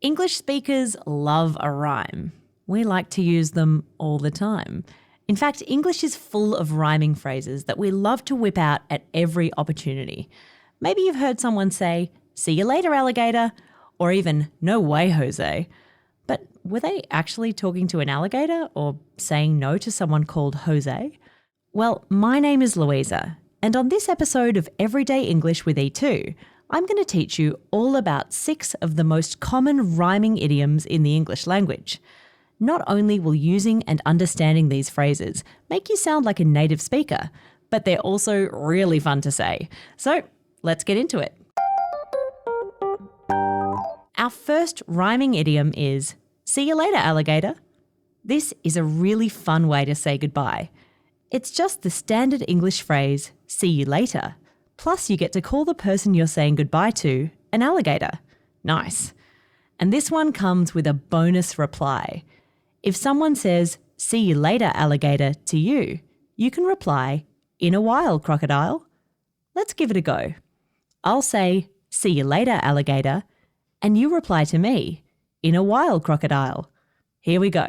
English speakers love a rhyme. We like to use them all the time. In fact, English is full of rhyming phrases that we love to whip out at every opportunity. Maybe you've heard someone say, "See you later, alligator," or even, "No way, Jose." But were they actually talking to an alligator or saying no to someone called Jose? Well, my name is Louisa, and on this episode of Everyday English with E2, I'm going to teach you all about 6 of the most common rhyming idioms in the English language. Not only will using and understanding these phrases make you sound like a native speaker, but they're also really fun to say. So let's get into it. Our first rhyming idiom is, "See you later, alligator." This is a really fun way to say goodbye. It's just the standard English phrase, "see you later," plus you get to call the person you're saying goodbye to an alligator. Nice. And this one comes with a bonus reply. If someone says, "See you later, alligator," to you, you can reply, "In a while, crocodile." Let's give it a go. I'll say, "See you later, alligator," and you reply to me, "In a while, crocodile." Here we go.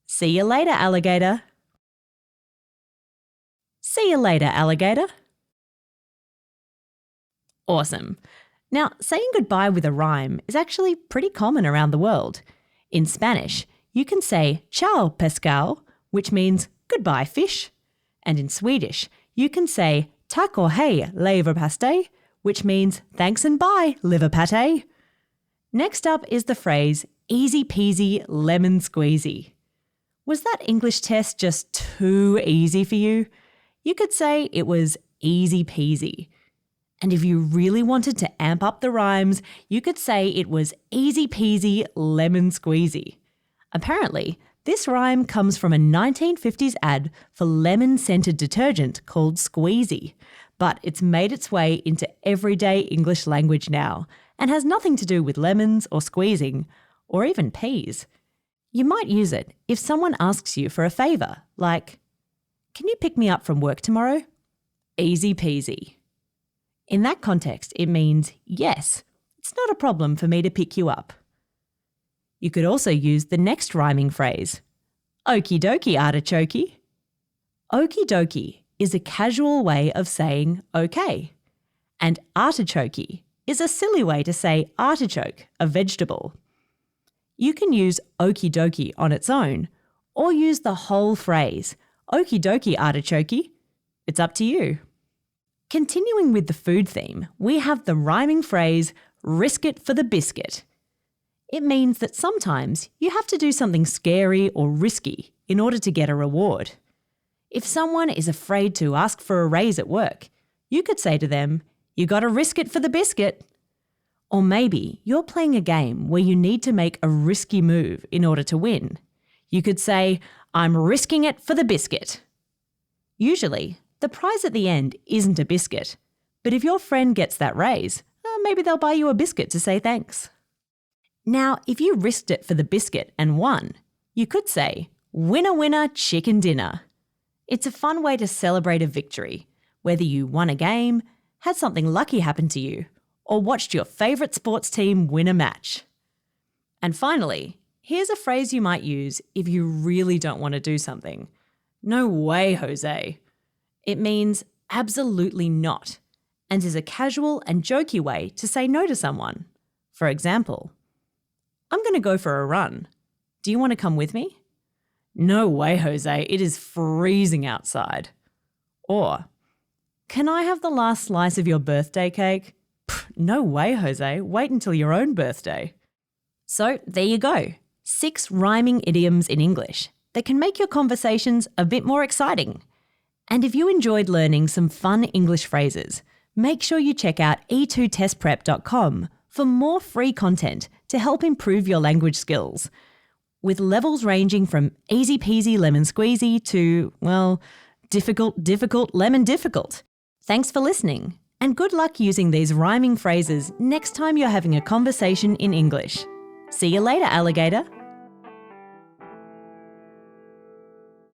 See you later, alligator. See you later, alligator. Awesome. Now, saying goodbye with a rhyme is actually pretty common around the world. In Spanish, you can say "Ciao, pescado," which means goodbye, fish. And in Swedish, you can say "Tack och hej, leverpastej," which means thanks and bye, liver pate. Next up is the phrase easy peasy lemon squeezy. Was that English test just too easy for you? You could say it was easy peasy. And if you really wanted to amp up the rhymes, you could say it was easy peasy lemon squeezy. Apparently, this rhyme comes from a 1950s ad for lemon-scented detergent called Squeezy, but it's made its way into everyday English language now and has nothing to do with lemons or squeezing, or even peas. You might use it if someone asks you for a favour, like, "Can you pick me up from work tomorrow?" Easy peasy. In that context, it means, yes, it's not a problem for me to pick you up. You could also use the next rhyming phrase, okie dokie artichoke. Okie dokie is a casual way of saying okay, and artichoke is a silly way to say artichoke, a vegetable. You can use okie dokie on its own, or use the whole phrase, okie dokie artichoke. It's up to you. Continuing with the food theme, we have the rhyming phrase, "risk it for the biscuit." It means that sometimes you have to do something scary or risky in order to get a reward. If someone is afraid to ask for a raise at work, you could say to them, "You gotta risk it for the biscuit." Or maybe you're playing a game where you need to make a risky move in order to win. You could say, "I'm risking it for the biscuit." Usually, the prize at the end isn't a biscuit, but if your friend gets that raise, maybe they'll buy you a biscuit to say thanks. Now, if you risked it for the biscuit and won, you could say, "Winner, winner, chicken dinner." It's a fun way to celebrate a victory, whether you won a game, had something lucky happen to you, or watched your favourite sports team win a match. And finally, here's a phrase you might use if you really don't want to do something. "No way, Jose." It means absolutely not, and is a casual and jokey way to say no to someone. For example, "I'm going to go for a run. Do you want to come with me?" "No way, Jose, it is freezing outside." Or, "Can I have the last slice of your birthday cake?" "No way, Jose, wait until your own birthday." So there you go, 6 rhyming idioms in English that can make your conversations a bit more exciting. And if you enjoyed learning some fun English phrases, make sure you check out e2testprep.com for more free content to help improve your language skills. With levels ranging from easy peasy lemon squeezy to, well, difficult lemon difficult. Thanks for listening, and good luck using these rhyming phrases next time you're having a conversation in English. See you later, alligator.